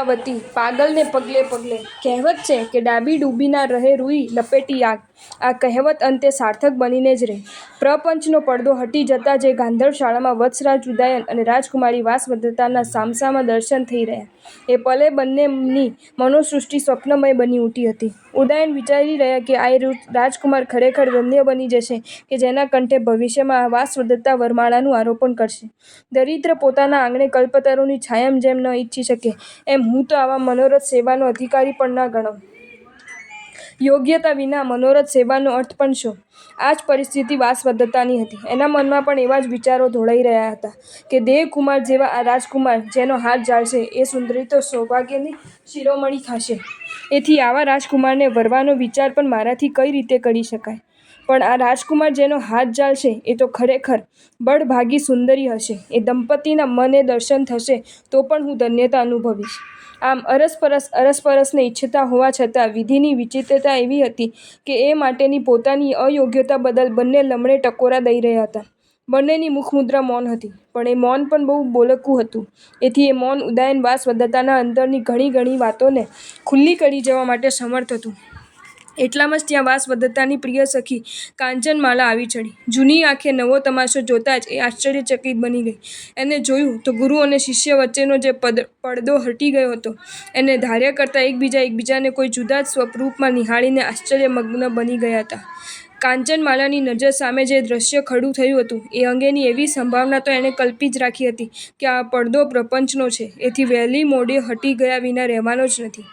લીલાવતી પાગલને પગલે પગલે. કહેવત છે કે ડાબી ડૂબી ના રહે રૂઈ લપેટી આગ. આ કહેવત અંતે સાર્થક બનીને જ રહે. પ્રપંચનો પડદો હટી જતાં જે ગાંધર્વ શાળામાં વત્સરાજ ઉદયન અને રાજકુમારી વાસવદત્તાના સામસામા દર્શન થઈ રહ્યા, એ પલે બંનેની મનોસૃષ્ટિ સ્વપ્નમય બની ઉઠી હતી. ઉદયન વિચારી રહ્યા કે આ રાજકુમાર ખરેખર ધન્ય બની જશે કે જેના કંઠે ભવિષ્યમાં વાસવદત્તા વરમાળાનું આરોપણ કરશે. દરિદ્ર પોતાના આંગણે કલ્પતરુની છાયમ જેમ ન ઈચ્છી શકે, એમ હું તો આવા મનોરથ સેવાનો અધિકારી પણ ન ગણવ. યોગ્યતા વિના મનોરથ સેવાનો અર્થ પણ શો? આ જ પરિસ્થિતિ વાસવદત્તાની હતી. એના મનમાં પણ એવા જ વિચારો દોડાઈ રહ્યા હતા કે દેવકુમાર જેવા આ રાજકુમાર જેનો હાથ ઝાલશે એ સુંદરી તો સૌભાગ્યની શિરોમણી થશે. એથી આવા રાજકુમારને વરવાનો વિચાર પણ મારાથી કઈ રીતે કરી શકાય? પણ આ રાજકુમાર જેનો હાથ ઝાલશે એ તો ખરેખર બળભાગી સુંદરી હશે. એ દંપતીના મને દર્શન થશે તો પણ હું ધન્યતા અનુભવીશ. આમ અરસપરસને ઈચ્છતા હોવા છતાં વિધિની વિચિત્રતા એવી હતી કે એ માટેની પોતાની અયોગ્યતા બદલ બંને લમણે ટકોરા દઈ રહ્યા હતા. બંનેની મુખમુદ્રા મૌન હતી, પણ એ મૌન પણ બહુ બોલકું હતું. એથી એ મૌન ઉદયન વાસવદત્તાના અંતરની ઘણી વાતોને ખુલ્લી કરી જવા માટે સમર્થ હતું. એટલામાં જ ત્યાં વાસવદત્તાની પ્રિય સખી કાંચનમાલા આવી ચડી. જૂની આંખે નવો તમાશો જોતાં જ એ આશ્ચર્યચકિત બની ગઈ. એને જોયું તો ગુરુ અને શિષ્ય વચ્ચેનો જે પડદો હટી ગયો હતો. એને ધાર્યા કરતાં એકબીજાને કોઈ જુદા જ સ્વરૂપમાં નિહાળીને આશ્ચર્યમગ્ન બની ગયા હતા. કાંચનમાલાની નજર સામે જે દ્રશ્ય ખડું થયું હતું એ અંગેની એવી સંભાવના તો એણે કલ્પી જ રાખી હતી કે આ પડદો પ્રપંચનો છે. એથી વહેલી મોડી હટી ગયા વિના રહેવાનો જ નથી.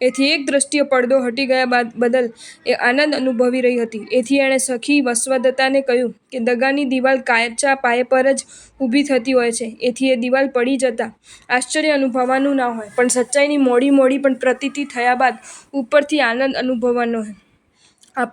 એથી એક દ્રષ્ટિએ પડદો હટી ગયા બદલ એ આનંદ અનુભવી રહી હતી. એથી એણે સખી વાસવદત્તાને કહ્યું કે દગાની દિવાલ કાચા પાયા પર જ ઊભી થતી હોય છે. એથી એ દિવાલ પડી જતાં આશ્ચર્ય અનુભવવાનું ના હોય, પણ સચ્ચાઈની મોડી પણ પ્રતીતિ થયા બાદ ઉપરથી આનંદ અનુભવવાનો હોય. આ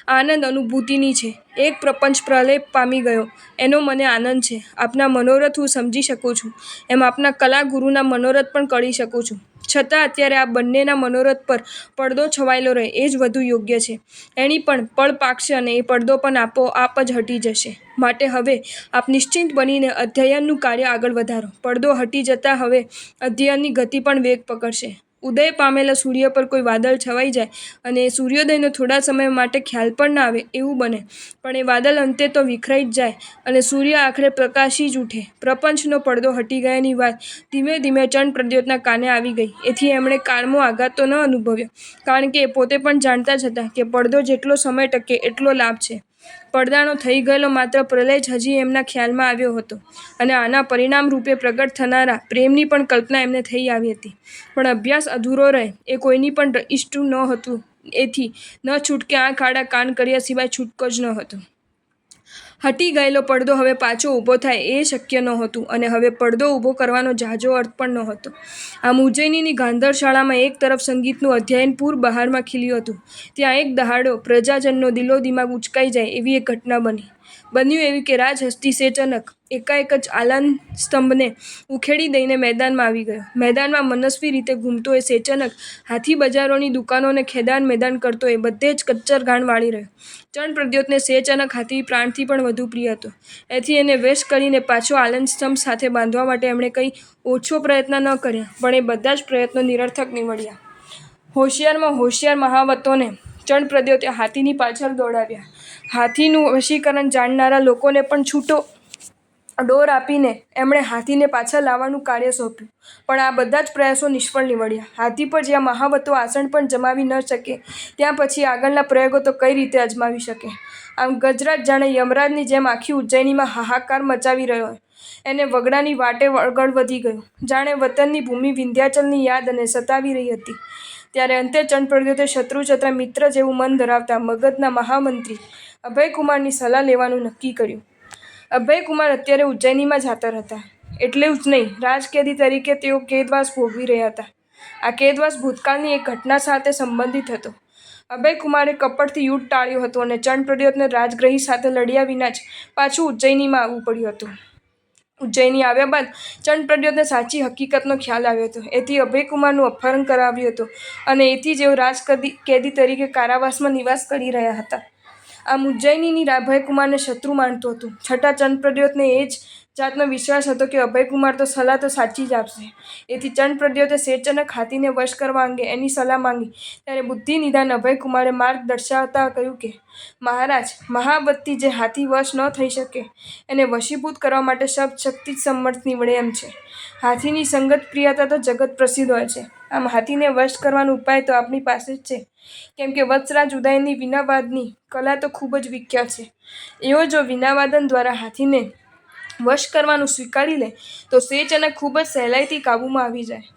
આનંદ અનુભૂતિની છે. એક પ્રપંચ પ્રલેપ પામી ગયો એનો મને આનંદ છે. આપના મનોરથ હું સમજી શકું છું, એમ આપના કલાગુરુના મનોરથ પણ કળી શકું છું. છતાં અત્યારે આ બંનેના મનોરથ પર પડદો છવાયેલો રહે એ જ વધુ યોગ્ય છે. એની પણ પળ પાકશે અને એ પડદો પણ આપોઆપ જ હટી જશે. માટે હવે આપ નિશ્ચિંત બનીને અધ્યયનનું કાર્ય આગળ વધારો. પડદો હટી જતાં હવે અધ્યયનની ગતિ પણ વેગ પકડશે. ઉદય પામેલા સૂર્ય પર કોઈ વાદળ છવાઈ જાય અને એ સૂર્યોદયનો થોડા સમય માટે ખ્યાલ પણ ના આવે એવું બને, પણ એ વાદળ અંતે તો વિખરાઈ જ જાય અને સૂર્ય આખરે પ્રકાશી જ ઉઠે. પ્રપંચનો પડદો હટી ગયાની વાત ધીમે ચંડ-પ્રદ્યોતના કાને આવી ગઈ. એથી એમણે કાળમો આઘાત તો ન અનુભવ્યો, કારણ કે એ પોતે પણ જાણતા જ હતા કે પડદો જેટલો સમય ટકે એટલો લાભ છે. પડદાનો થઈ ગયેલો માત્ર પ્રલય જ હજી એમના ખ્યાલમાં આવ્યો હતો અને આના પરિણામરૂપે પ્રગટ થનારા પ્રેમની પણ કલ્પના એમને થઈ આવી હતી. પણ અભ્યાસ અધૂરો રહે એ કોઈની પણ ઈષ્ટું નહોતું. એથી ન છૂટકે આંખ આડા કાન કર્યા સિવાય છૂટકો જ ન હતો. હટી ગયેલો પડદો હવે પાછો ઊભો થાય એ શક્ય નહોતું અને હવે પડદો ઊભો કરવાનો ઝાઝો અર્થ પણ નહોતો. આમ ઉજ્જૈનીની ગાંધર્વ શાળામાં એક તરફ સંગીતનું અધ્યયન પૂર બહારમાં ખીલ્યું હતું. ત્યાં એક દહાડો પ્રજાજનનો દિલોદિમાગ ઉંચકાઈ જાય એવી એક ઘટના બની. બન્યું એવું કે રાજહસ્તી સેચનક એકાએક જ આલનસ્તંભને ઉખેડી દઈને મેદાનમાં આવી ગયો. મેદાનમાં મનસ્વી રીતે ઘૂમતો એ સેચનક હાથી બજારોની દુકાનોને ખેદાન-મેદાન કરતો એ બધે જ કચ્ચરઘાણ વાળી રહ્યો. ચંડ-પ્રદ્યોતને સેચનક હાથી પ્રાણથી પણ વધુ પ્રિય હતો. એથી એને વશ કરીને પાછો આલનસ્તંભ સાથે બાંધવા માટે એમણે કંઈ ઓછો પ્રયત્ન ન કર્યા, પણ એ બધા જ પ્રયત્નો નિરર્થક નીવડ્યા. હોશિયારમાં હોશિયાર મહાવતોને ચંડ-પ્રદ્યોતે હાથીની પાછળ દોડાવ્યા. હાથીનું વશીકરણ જાણનારા લોકોને પણ છૂટો ડોર આપીને એમણે હાથીને પાછા લાવવાનું કાર્ય સોંપ્યું. પણ આ બધા જ પ્રયાસો નિષ્ફળ નીવડ્યા. હાથી પર જ્યાં મહાવતો આસન પણ જમાવી ન શકે, ત્યાં પછી આગળના પ્રયોગો તો કઈ રીતે અજમાવી શકે? આમ ગજરાજ જાણે યમરાજની જેમ આખી ઉજ્જૈનીમાં હાહાકાર મચાવી રહ્યો હોય. એને વગડાની વાટે વગળ વધી ગયું. જાણે વતનની ભૂમિ વિંધ્યાચલની યાદ એને સતાવી રહી હતી. ત્યારે અંતે ચંડ-પ્રદ્યોતે શત્રુચત્ર મિત્ર જેવું મન ધરાવતા મગધના મહામંત્રી અભયકુમારની સલાહ લેવાનું નક્કી કર્યું. અભયકુમાર અત્યારે ઉજ્જૈનીમાં જ હાજર હતા. એટલું જ નહીં, રાજકેદી તરીકે તેઓ કેદવાસ ભોગવી રહ્યા હતા. આ કેદવાસ ભૂતકાળની એક ઘટના સાથે સંબંધિત હતો. અભયકુમારે કપટથી યુદ્ધ ટાળ્યું હતું અને ચંડ-પ્રદ્યોતને રાજદ્રોહી સાથે લડ્યા વિના જ પાછું ઉજ્જૈનીમાં આવવું પડ્યું હતું. ઉજ્જૈની આવ્યા બાદ ચંડ-પ્રદ્યોતને સાચી હકીકતનો ખ્યાલ આવ્યો હતો. એથી અભયકુમારનું અપહરણ કરાવ્યું હતું અને એથી જ એઓ રાજકેદી તરીકે કારાવાસમાં નિવાસ કરી રહ્યા હતા. આમ ઉજ્જૈની અભયકુમારને શત્રુ માનતું હતું. છતાં ચંડ-પ્રદ્યોતને એ જ જાતનો વિશ્વાસ હતો કે અભયકુમાર તો સલાહ તો સાચી જ આપશે. એથી ચંદ્રપ્રદ્યોતે શેરચનક હાથીને વશ કરવા અંગે એની સલાહ માંગી. ત્યારે બુદ્ધિનિદાન અભયકુમારે માર્ગ દર્શાવતા કહ્યું કે મહારાજ, મહાવતથી જે હાથી વશ ન થઈ શકે એને વશીભૂત કરવા માટે શક્તિ જ સમર્થ નીવડે એમ છે. હાથીની સંગત પ્રિયતા તો જગત પ્રસિદ્ધ હોય છે. આમ હાથીને વશ કરવાનો ઉપાય તો આપણી પાસે જ છે, કેમ કે વત્સરાજ ઉદયનની વીણાવાદનની કલા તો ખૂબ જ વિખ્યાત છે. એઓ જો વીણાવાદન દ્વારા હાથીને વશ કરવાનું સ્વીકારી લે તો શેરચનક ખૂબ જ સહેલાઈથી કાબૂમાં આવી જાય.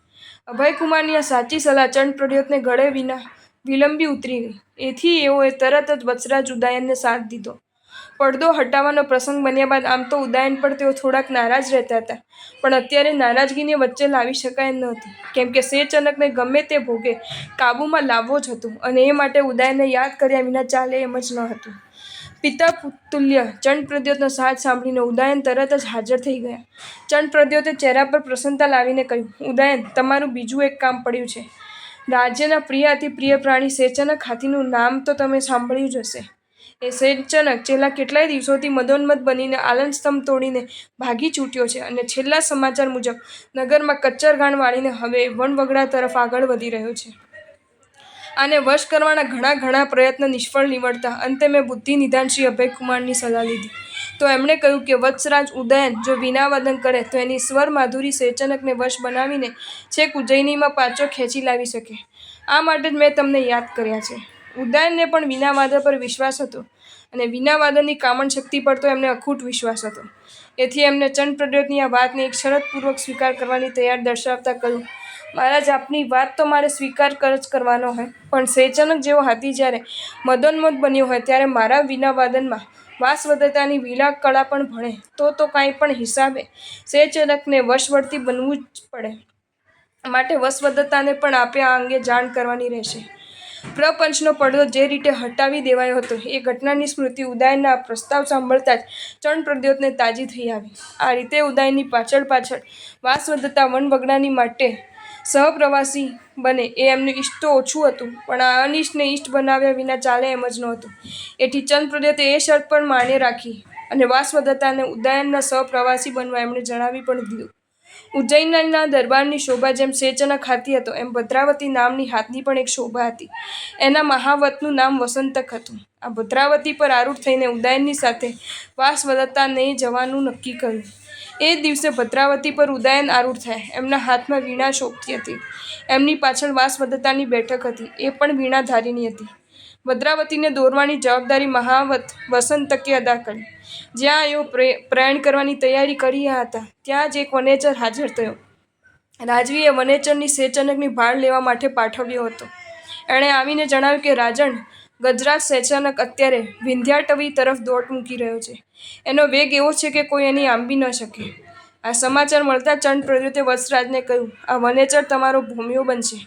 અભયકુમારની આ સાચી સલાહ ચંદ્રપ્રદ્યોતને ગળે વિલંબી ઉતરી ગઈ. એથી એઓએ તરત જ વત્સરાજ ઉદયનને સાથ દીધો. પડદો હટાવવાનો પ્રસંગ બન્યા બાદ આમ તો ઉદયન પર તેઓ થોડાક નારાજ રહેતા હતા, પણ અત્યારે નારાજગીને વચ્ચે લાવી શકાય એમ નહોતી, કેમ કે શેરચનકને ગમે તે ભોગે કાબૂમાં લાવવો જ હતો અને એ માટે ઉદયનને યાદ કર્યા વિના ચાલે એમ જ ન હતું. પિતા તુલ્ય ચંદ્રપ્રદ્યોતનો સાથ સાંભળીને ઉદયન તરત જ હાજર થઈ ગયા. ચંદ્રપ્રદ્યોતે ચહેરા પર પ્રસન્નતા લાવીને કહ્યું, ઉદયન, તમારું બીજું એક કામ પડ્યું છે. રાજ્યના પ્રિય અતિ પ્રિય પ્રાણી શેરચનક હાથીનું નામ તો તમે સાંભળ્યું જ હશે. એ શેરચનક છેલ્લા કેટલાય દિવસોથી મદોન્મત્ત બનીને આલનસ્તંભ તોડીને ભાગી છૂટ્યો છે અને છેલ્લા સમાચાર મુજબ નગરમાં કચ્ચરઘાણ વાળીને હવે વનવગડા તરફ આગળ વધી રહ્યો છે. આને વશ કરવાના ઘણા પ્રયત્ન નિષ્ફળ નીવડતા અંતે મેં બુદ્ધિનિદાન શ્રી અભયકુમારની સલાહ લીધી. તો એમણે કહ્યું કે વત્સરાજ ઉદયન જો વીણાવાદન કરે તો એની સ્વર માધુરી શેરચનકને વશ બનાવીને છેક ઉજ્જૈનીમાં પાછો ખેંચી લાવી શકે. આ માટે જ મેં તમને યાદ કર્યા છે. ઉદયનને પણ વીણાવાદન પર વિશ્વાસ હતો અને વીણાવાદનની કામણ શક્તિ પર તો એમને અખૂટ વિશ્વાસ હતો. એથી એમને ચંદ્રપ્રદ્યોતની આ વાતને એક શરતપૂર્વક સ્વીકાર કરવાની તૈયાર દર્શાવતા કહ્યું, મહારાજ, આપની વાત તો મારે સ્વીકાર જ કરવાનો હોય, પણ શેરચનક જેવો હાથી જ્યારે મદોન્મત્ત બન્યો હોય ત્યારે મારા વીણાવાદનમાં વાસવદત્તાની વીણા કળા પણ ભણે તો કાંઈ પણ હિસાબે શેરચનકને વશવર્તી બનવું જ પડે. માટે વશવદત્તાને પણ આપે આ અંગે જાણ કરવાની રહેશે. પ્રપંચનો પડદો જે રીતે હટાવી દેવાયો હતો એ ઘટનાની સ્મૃતિ ઉદયનના આ પ્રસ્તાવ સાંભળતા જ ચંદ્રપ્રદ્યોતને તાજી થઈ આવી. આ રીતે ઉદયનની પાછળ વાસવદત્તા વનવગડાની માટે સહપ્રવાસી બને એ એમનું ઈષ્ટ તો ઓછું હતું, પણ આ અનિષ્ટને ઈષ્ટ બનાવ્યા વિના ચાલે એમ જ નહોતું. એથી ચંદ્રપ્રદ્યોતે એ શરત પણ માન્ય રાખી અને વાસવદત્તાને ઉદયનના સહપ્રવાસી બનવા એમણે જણાવી પણ દીધું. ઉજ્જૈનના દરબારની શોભા જેમ શેરચનક હાથી હતો એમ ભદ્રાવતી નામની હાથની પણ એક શોભા હતી. એના મહાવતનું નામ વસંતક હતું. આ ભદ્રાવતી પર આરૂઢ થઈને ઉદયનની સાથે વાસવદત્તાને જવાનું નક્કી કર્યું. એ દિવસે ભદ્રાવતી પર ઉદયન આરૂઢ થયા. એમના હાથમાં વીણા શોભતી હતી. એમની પાછળ વાસવદત્તાની બેઠક હતી, એ પણ વીણાધારીણી હતી. ભદ્રાવતીને દોરવાની જવાબદારી મહાવત વસંતકે અદા કરી. જ્યાં એઓ પ્રયાણ કરવાની તૈયારી કરી રહ્યા હતા ત્યાં જ એક વનેચર હાજર થયો. રાજવીએ વનેચરની શેરચનકની ભાળ લેવા માટે પાઠવ્યો હતો. એણે આવીને જણાવ્યું કે રાજન, ગજરાજ શેરચનક અત્યારે વિંધ્યાટવી તરફ દોટ મૂકી રહ્યો છે. એનો વેગ એવો છે કે કોઈ એની આંબી ન શકે. આ સમાચાર મળતા ચંદ્રપ્રદ્યોતે વત્સરાજને કહ્યું, આ વનેચર તમારો ભોમિયો બનશે.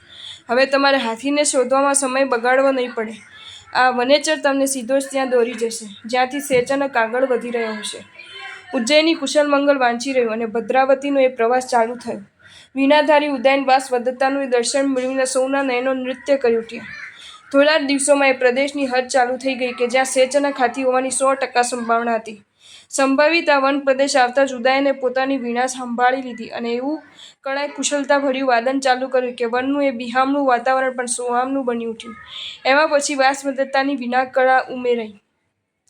હવે તમારે હાથીને શોધવામાં સમય બગાડવો નહીં પડે. આ વનેચર તમને સીધો જ ત્યાં દોરી જશે જ્યાંથી શેરચનક આગળ વધી રહ્યો હશે. ઉજ્જૈની કુશલ મંગલ વાંચી રહ્યું અને ભદ્રાવતીનો એ પ્રવાસ ચાલુ થયો. વીણાધારી ઉદયન વાસવદત્તાનું એ દર્શન મેળવીને સૌના નયનો નૃત્ય કરી ઉઠ્યા. થોડા જ દિવસોમાં એ પ્રદેશની હદ ચાલુ થઈ ગઈ કે જ્યાં શેરચનક હાથી હોવાની 100% સંભાવના હતી. સંભવિત આ વન પ્રદેશ આવતા જ ઉદયને પોતાની વીણા સંભાળી લીધી અને એવું કળાએ કુશળતાભર્યું વાદન ચાલુ કર્યું કે વનનું એ બિહામણું વાતાવરણ પણ સોહામણું બની ઉઠ્યું. એમાં પછી વાસવદત્તાની વીણા કળા ઉમેરાઈ.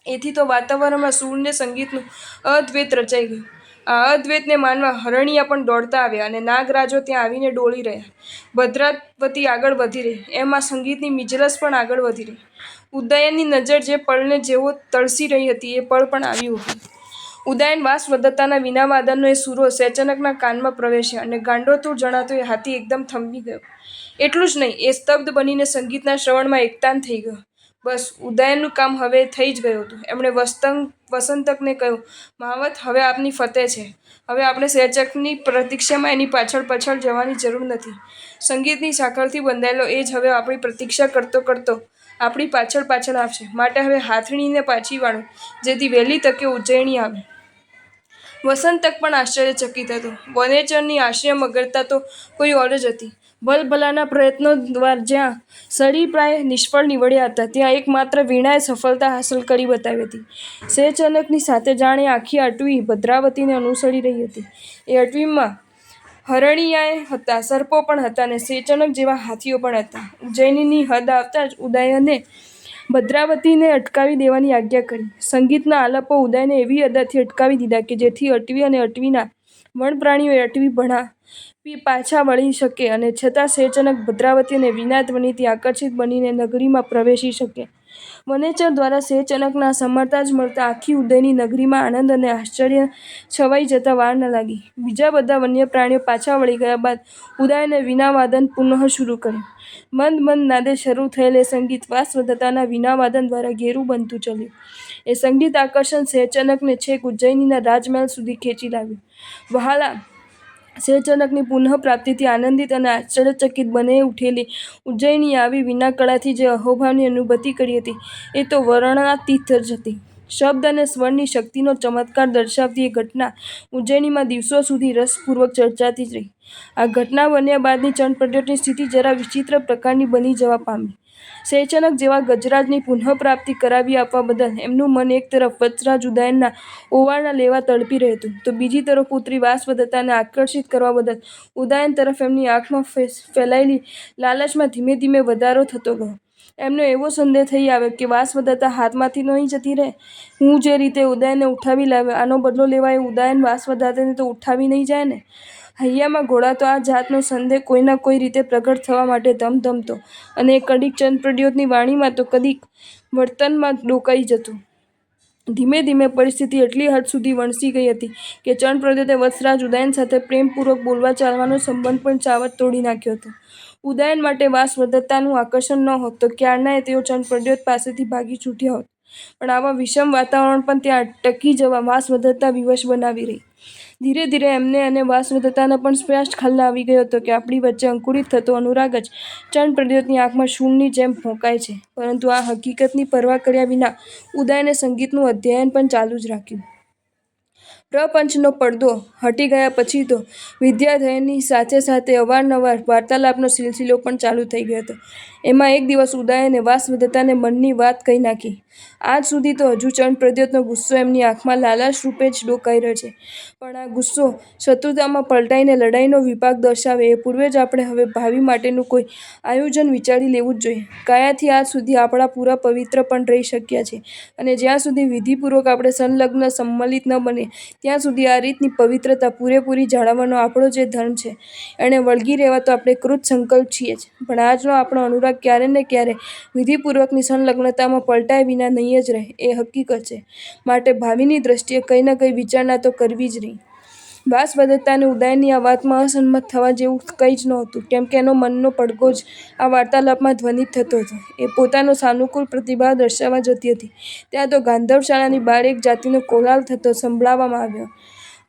એથી તો વાતાવરણમાં સૂર ને સંગીતનું અદ્વૈત રચાઈ ગયું. આ અદ્વૈતને માનવા હરણિયા પણ દોડતા આવ્યા અને નાગરાજો ત્યાં આવીને ડોળી રહ્યા. ભદ્રાવતી આગળ વધી રહી એમ આ સંગીતની મિજરસ પણ આગળ વધી રહી. ઉદયનની નજર જે પળને જેવો તળસી રહી હતી એ પળ પણ આવી ઉભી. ઉદયન વાસવદત્તાના વીણાવાદનનો એ સૂરો શેરચનકના કાનમાં પ્રવેશ્યા અને ગાંડોતુર જણાતો એ હાથી એકદમ થંભી ગયો. એટલું જ નહીં, એ સ્તબ્ધ બનીને સંગીતના શ્રવણમાં એકતાન થઈ ગયો. બસ, ઉદયનનું કામ હવે થઈ જ ગયું હતું. એમણે વસંતકને કહ્યું, મહાવત, હવે આપની ફતેહ છે. હવે આપણે શેરચનકની પ્રતીક્ષામાં એની પાછળ જવાની જરૂર નથી. સંગીતની સાંકળથી બંધાયેલો એ જ હવે આપણી પ્રતીક્ષા કરતો આપણી પાછળ આવશે. માટે હવે હાથણીને પાછી વાળો, જેથી વહેલી તકે ઉજ્જૈની આવે. વસંતક પણ આશ્ચર્યચકિત હતો. વનેચરની આશ્રય અગ્રતા તો કોઈ ઓર જ હતી. ભલભલાના પ્રયત્નો દ્વારા જ્યાં સરી પ્રાય નિષ્ફળ નીવડ્યા હતા, ત્યાં એકમાત્ર વીણાએ સફળતા હાંસલ કરી બતાવી હતી. શેચનકની સાથે જાણે આખી અટવી ભદ્રાવતીને અનુસરી રહી હતી. એ અટવીમાં હરણિયાએ હતા, સર્પો પણ હતા અને શેચનક જેવા હાથીઓ પણ હતા. ઉજ્જૈનની હદ આવતા જ ઉદયને ભદ્રાવતીને અટકાવી દેવાની આજ્ઞા કરી. સંગીતના આલાપો ઉદયને એવી અદાથી અટકાવી દીધા કે જેથી અટવી અને અટવીના વણપ્રાણીઓ એ અટવી ભણાવી પાછા વળી શકે અને છતાં શેચનક ભદ્રાવતી અને વીણા ધ્વનિથી આકર્ષિત બનીને નગરીમાં પ્રવેશી શકે. વનેચર દ્વારા શેચનકના સમરતા જ મળતા આખી ઉદયની નગરીમાં આનંદ અને આશ્ચર્ય છવાઈ જતા વાર ન લાગી. બીજા બધા વન્ય પ્રાણીઓ પાછા વળી ગયા બાદ ઉદયને વીણાવાદન પુનઃ શરૂ કર્યું. મંદ મંદ નાદે શરૂ થયેલ એ સંગીત વાસવદત્તાના વીણાવાદન દ્વારા ઘેરું બનતું ચાલ્યું. એ સંગીત આકર્ષણ શેચનકને છેક ઉજ્જૈનીના રાજમહેલ સુધી ખેંચી લાવ્યું. વહાલા શેચનકની પુનઃ પ્રાપ્તિથી આનંદિત અને આશ્ચર્યચકિત બની ઉઠેલી ઉજ્જૈનીએ આવી વીણાકળાથી જે અહોભાવની અનુભૂતિ કરી હતી, એ તો વર્ણનાતીત જ હતી. શબ્દ અને સ્વરની શક્તિનો ચમત્કાર દર્શાવતી એ ઘટના ઉજ્જૈનીમાં દિવસો સુધી રસપૂર્વક ચર્ચાતી જ રહી. આ ઘટના બન્યા બાદની ચણપ્રદ્યોતની સ્થિતિ જરા વિચિત્ર પ્રકારની બની જવા પામી. શેચનક જેવા ગજરાજની પુનઃપ્રાપ્તિ કરાવી આપવા બદલ એમનું મન એક તરફ વત્સરાજ ઉદયનના ઓવારણા લેવા તડપી રહેતું, તો બીજી તરફ પુત્રી વાસવદત્તાને આકર્ષિત કરવા બદલ ઉદયન તરફ એમની આંખમાં ફેલાયેલી લાલચમાં ધીમે ધીમે વધારો થતો ગયો. એમને એવો સંદેહ થઈ આવ્યો કે વાસવદત્તા હાથમાંથી નહીં જતી રહે. હું જે રીતે ઉદયનને ઉઠાવી લાવ્યો, આનો બદલો લેવા એ ઉદયન વાસવદત્તાને તો ઉઠાવી નહીં જાય ને? હૈયામાં ઘોળાતો આ જાતનો સંદેહ કોઈના કોઈ રીતે પ્રગટ થવા માટે ધમધમતો અને એ કડીક ચંદ્રપ્રદ્યોતની વાણીમાં તો કદીક વર્તનમાં ડોકાઈ જતો. ધીમે ધીમે પરિસ્થિતિ એટલી હદ સુધી વણસી ગઈ હતી કે ચણપ્રદ્યોતે વત્સરાજ ઉદયન સાથે પ્રેમપૂર્વક બોલવા ચાલવાનો સંબંધ પણ ચાવત તોડી નાખ્યો હતો. ઉદયન માટે વાસવદત્તાનું આકર્ષણ ન હોત તો ક્યારનાય તેઓ ચણપ્રદ્યોત પાસેથી ભાગી છૂટ્યા હોત. પણ આવા વિષમ વાતાવરણ પણ ત્યાં ટકી જવા વાસવદત્તા વિવશ બનાવી રહી. ધીરે ધીરે એમને અને વાસવદત્તાને પણ સ્પષ્ટ ખ્યાલ આવી ગયો હતો કે આપણી વચ્ચે અંકુરિત થતો અનુરાગ જ ચણપ્રદ્યોતની આંખમાં શૂળની જેમ ભોંકાય છે. પરંતુ આ હકીકતની પરવા કર્યા વિના ઉદયને સંગીતનું અધ્યયન પણ ચાલુ જ રાખ્યું. પ્રપંચનો પડદો હટી ગયા પછી તો વિદ્યાધ્યયનની સાથે સાથે અવારનવાર વાર્તાલાપનો સિલસિલો પણ ચાલુ થઈ ગયો હતો. એમાં એક દિવસ ઉદયને વાસવદત્તાને મનની વાત કહી નાખી. આજ સુધી તો હજુ ચણપ્રદ્યોતનો ગુસ્સો એમની આંખમાં લાલાશ રૂપે જ ડોકાઈ રહ્યો છે, પણ આ ગુસ્સો શત્રુતામાં પલટાઈને લડાઈનો વિપાક દર્શાવે એ પૂર્વે જ આપણે હવે ભાવિ માટેનું કોઈ આયોજન વિચારી લેવું જ જોઈએ. કાયાથી આજ સુધી આપણા પૂરા પવિત્ર પણ રહી શક્યા છે, અને જ્યાં સુધી વિધિપૂર્વક આપણે સંલગ્ન સંમલિત ન બને ત્યાં સુધી આ રીતની પવિત્રતા પૂરેપૂરી જાળવવાનો આપણો જે ધર્મ છે, એણે વળગી રહેવા તો આપણે કૃત સંકલ્પ છીએ જ. પણ આજનો આપણો અનુરાગ ક્યારે ને ક્યારે વિધિપૂર્વકની સંલગ્નતામાં પલટાય વિના નહીં જ રહે એ હકીકત છે. માટે ભાવિની દ્રષ્ટિએ કંઈ ન કંઈ વિચારણા તો કરવી જ રહી. વાસવદત્તાને ઉદયનની આ વાતમાં અસંમત થવા જેવું કંઈ જ નહોતું, કેમ કે એનો મનનો પડઘો જ આ વાર્તાલાપમાં ધ્વનિત થતો હતો. એ પોતાનો સાનુકૂળ પ્રતિભાવ દર્શાવવા જતી હતી ત્યાં તો ગાંધર્વશાળાની બહાર એક જાતિનો કોલાહલ થતો સંભળાવવામાં આવ્યો.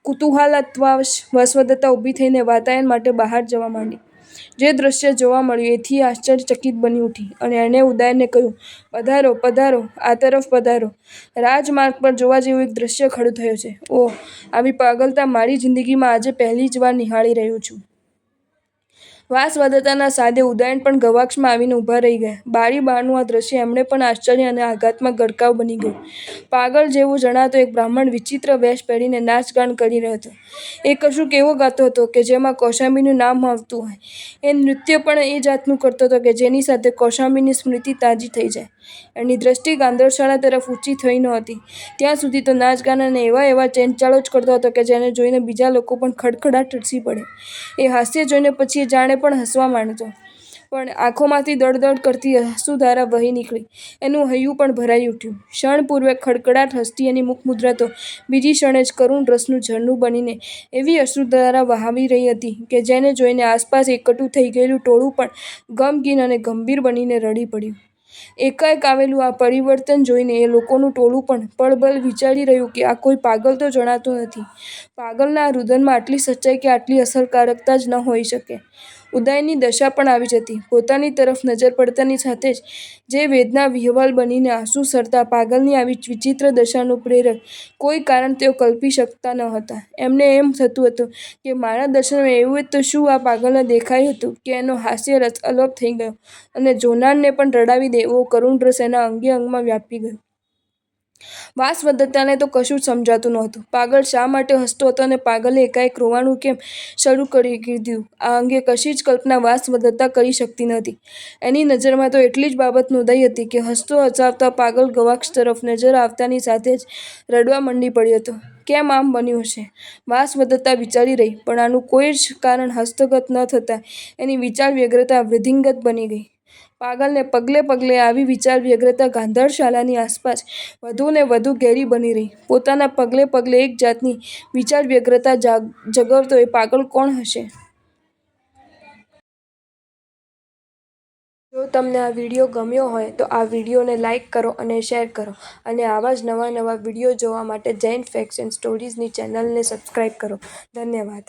કુતૂહલાત્વશ વાસવદત્તા ઊભી થઈને વાતાયન માટે બહાર જવા માંડી. જે દ્રશ્ય જોવા મળ્યું એથી આશ્ચર્યચકિત બની ઉઠી અને એણે ઉદયનને કહ્યું, પધારો પધારો, આ તરફ પધારો. રાજમાર્ગ પર જોવા જેવું એક દ્રશ્ય ખડું થયું છે. ઓહ, આવી પાગલતા મારી જિંદગીમાં આજે પહેલી જ વાર નિહાળી રહ્યો છું. વાસવદત્તાના સાદે ઉદયન પણ ગવાક્ષમાં આવીને ઊભા રહી ગયા. બારી બહારનું આ દ્રશ્ય એમણે પણ આશ્ચર્ય અને આઘાતમાં ગરકાવ બની ગયું. પાગલ જેવો જણાતો એક બ્રાહ્મણ વિચિત્ર વેશ પહેરીને નાચગાન કરી રહ્યો હતો. એ કશુંક એવો ગાતો હતો કે જેમાં કૌશાંબીનું નામ આવતું હોય. એ નૃત્ય પણ એ જાતનું કરતો હતો કે જેની સાથે કૌશાંબીની સ્મૃતિ તાજી થઈ જાય. એની દ્રષ્ટિ ગાંધર્વશાળા તરફ ઊંચી થઈ નહોતી ત્યાં સુધી તો નાચગાન અને એવા ચેંચાળો જ કરતો હતો કે જેને જોઈને બીજા લોકો પણ ખડખડાટ હસી પડે. એ હાસ્ય જોઈને પછી એ જાણે પણ હસવા માંડતો, પણ આંખોમાંથી દળદળ કરતી અશ્રુધારા વહી નીકળી. એનું હૈયું પણ ભરાઈ ઉઠ્યું. ક્ષણ પૂર્વે ખડખડાટ હસતી એની મુખમુદ્રા તો બીજી ક્ષણે જ કરુણ રસનું ઝરણું બનીને એવી અશ્રુધારા વહાવી રહી હતી કે જેને જોઈને આસપાસ એકઠું થઈ ગયેલું ટોળું પણ ગમગીન અને ગંભીર બનીને રડી પડ્યું. એકાએક આવેલું આ પરિવર્તન જોઈને એ લોકોનું ટોળું પણ પળભર વિચારી રહ્યું કે આ કોઈ પાગલ તો જણાતો નથી. પાગલના આ રુદનમાં આટલી સચ્ચાઈ કે આટલી અસરકારકતા જ ન હોઈ શકે. ઉદયની દશા પણ આવી જતી. પોતાની તરફ નજર પડતાની સાથે જ જે વેદના વિહ્વલ બનીને આંસુ સરતા પાગલની આવી વિચિત્ર દશાનું પ્રેરક કોઈ કારણ તેઓ કલ્પી શકતા ન હતા. એમને એમ થતું હતું કે મારા દર્શનમાં એવું તો શું આ પાગલને દેખાયું હતું કે એનો હાસ્યરસ અલોપ થઈ ગયો અને જોનારને પણ રડાવી દે એવો કરુણ રસ એના અંગે અંગમાં વ્યાપી ગયો. વાસવદત્તાને તો કશું જ સમજાતું નહોતું. પાગલ શા માટે હસતો હતો અને પાગલે એકાએક રોવાનું કેમ શરૂ કરી દીધું આ અંગે કશી જ કલ્પના વાસવદત્તા કરી શકતી નહોતી. એની નજરમાં તો એટલી જ બાબત નોંધાઈ હતી કે હસતો હસાવતો પાગલ ગવાક્ષ તરફ નજર આવતાની સાથે જ રડવા મંડી પડ્યો હતો. કેમ આમ બન્યું હશે? વાસવદત્તા વિચારી રહી, પણ આનું કોઈ જ કારણ હસ્તગત ન થતાં એની વિચાર વ્યગ્રતા વૃદ્ધિંગત બની ગઈ. પાગલને પગલે પગલે આવી વિચાર વ્યગ્રતા ગાંધારશાલાની આસપાસ વધુ ને વધુ ઘેરી બની રહી. પોતાના પગલે પગલે એક જાતની વિચાર વ્યગ્રતા જગવતો એ પાગલ કોણ હશે? જો તમને આ વિડીયો ગમ્યો હોય તો આ વિડીયોને લાઈક કરો અને શેર કરો અને આવા જ નવા વિડીયો જોવા માટે જૈન ફેક્ટ્સ એન્ડ સ્ટોરીઝની ચેનલને સબસ્ક્રાઈબ કરો. ધન્યવાદ.